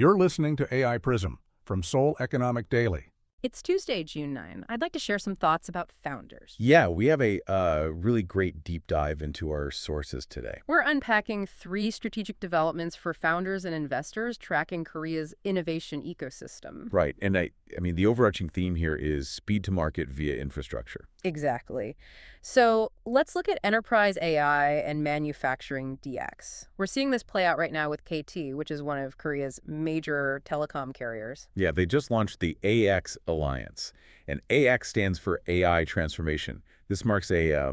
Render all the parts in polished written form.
You're listening to AI Prism from Seoul Economic Daily. It's Tuesday, June 9. I'd like to share some thoughts about founders. Yeah, we have a really great deep dive into our sources today. We're unpacking 3 strategic developments for founders and investors tracking Korea's innovation ecosystem. Right, and I mean, the overarching theme here is speed to market via infrastructure. Exactly. So let's look at enterprise AI and manufacturing DX. We're seeing this play out right now with KT, which is one of Korea's major telecom carriers. Yeah, they just launched the AX Alliance, and AX stands for AI transformation. This marks a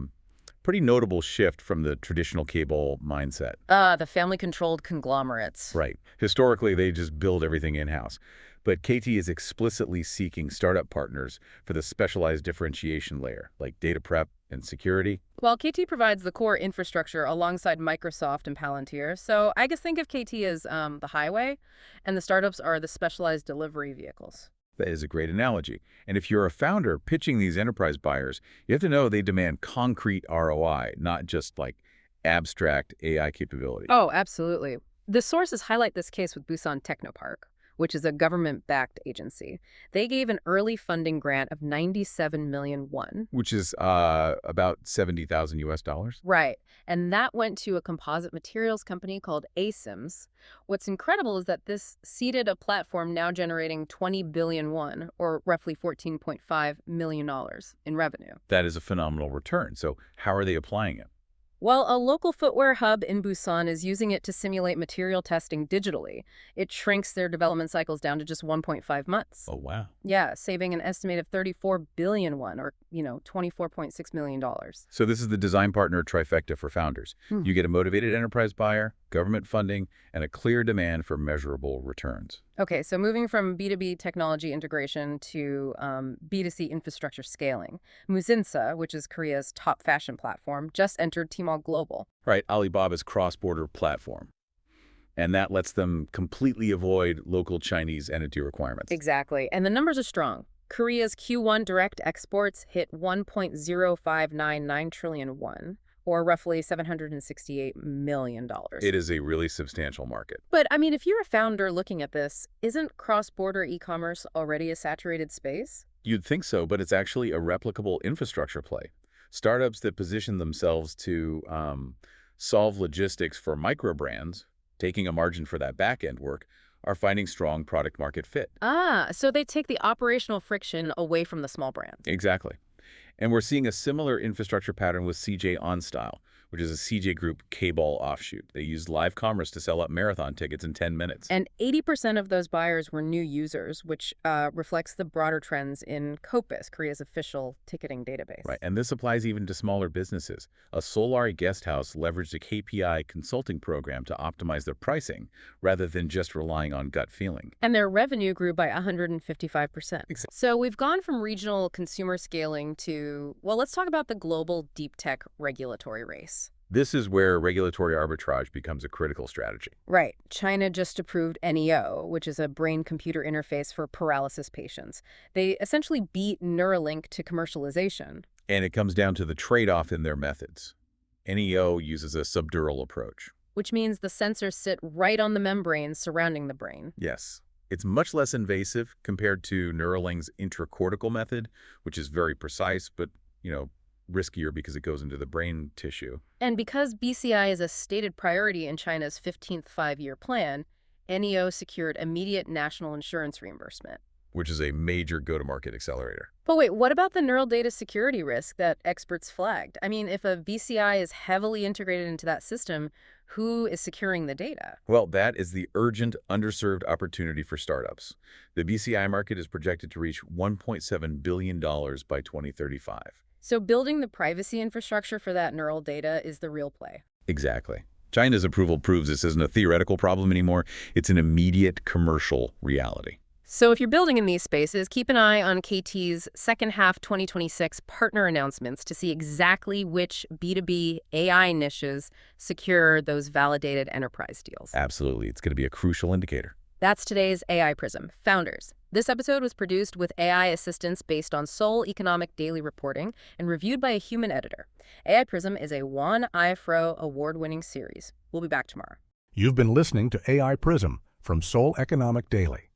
pretty notable shift from the traditional cable mindset. The family-controlled conglomerates. Right. Historically, they just build everything in-house. But KT is explicitly seeking startup partners for the specialized differentiation layer, like data prep and security. Well, KT provides the core infrastructure alongside Microsoft and Palantir. So I guess think of KT as the highway, and the startups are the specialized delivery vehicles. That is a great analogy. And if you're a founder pitching these enterprise buyers, you have to know they demand concrete ROI, not just like abstract AI capability. Oh, absolutely. The sources highlight this case with Busan Technopark, which is a government-backed agency. They gave an early funding grant of 97 million won. Which is about 70,000 US dollars. Right. And that went to a composite materials company called ASIMS. What's incredible is that this seeded a platform now generating 20 billion won, or roughly $14.5 million in revenue. That is a phenomenal return. So how are they applying it? Well, a local footwear hub in Busan is using it to simulate material testing digitally. It shrinks their development cycles down to just 1.5 months. Oh, wow. Yeah, saving an estimated 34 billion won, or, $24.6 million. So this is the design partner trifecta for founders. You get a motivated enterprise buyer, government funding, and a clear demand for measurable returns. Okay, so moving from B2B technology integration to B2C infrastructure scaling. Musinsa, which is Korea's top fashion platform, just entered Tmall Global. Right, Alibaba's cross-border platform. And that lets them completely avoid local Chinese entity requirements. Exactly, and the numbers are strong. Korea's Q1 direct exports hit 1.0599 trillion won, or roughly $768 million. It is a really substantial market. But, I mean, if you're a founder looking at this, isn't cross-border e-commerce already a saturated space? You'd think so, but it's actually a replicable infrastructure play. Startups that position themselves to solve logistics for micro brands, taking a margin for that back-end work, are finding strong product-market fit. Ah, so they take the operational friction away from the small brand. Exactly. And we're seeing a similar infrastructure pattern with CJ OnStyle, which is a CJ Group K-ball offshoot. They used live commerce to sell out marathon tickets in 10 minutes. And 80% of those buyers were new users, which reflects the broader trends in Kopis, Korea's official ticketing database. Right, and this applies even to smaller businesses. A Solari guest house leveraged a KPI consulting program to optimize their pricing rather than just relying on gut feeling. And their revenue grew by 155%. Exactly. So we've gone from regional consumer scaling to, well, let's talk about the global deep tech regulatory race. This is where regulatory arbitrage becomes a critical strategy. Right. China just approved NEO, which is a brain-computer interface for paralysis patients. They essentially beat Neuralink to commercialization. And it comes down to the trade-off in their methods. NEO uses a subdural approach. Which means the sensors sit right on the membrane surrounding the brain. Yes. It's much less invasive compared to Neuralink's intracortical method, which is very precise, but, riskier because it goes into the brain tissue. And because BCI is a stated priority in China's 15th five-year plan, NEO secured immediate national insurance reimbursement. Which is a major go-to-market accelerator. But wait, what about the neural data security risk that experts flagged? I mean, if a BCI is heavily integrated into that system, who is securing the data? Well, that is the urgent, underserved opportunity for startups. The BCI market is projected to reach $1.7 billion by 2035. So building the privacy infrastructure for that neural data is the real play. Exactly. China's approval proves this isn't a theoretical problem anymore. It's an immediate commercial reality. So if you're building in these spaces, keep an eye on KT's second half 2026 partner announcements to see exactly which B2B AI niches secure those validated enterprise deals. Absolutely. It's going to be a crucial indicator. That's today's AI Prism. Founders. This episode was produced with AI assistance based on Seoul Economic Daily reporting and reviewed by a human editor. AI Prism is a One iFro award-winning series. We'll be back tomorrow. You've been listening to AI Prism from Seoul Economic Daily.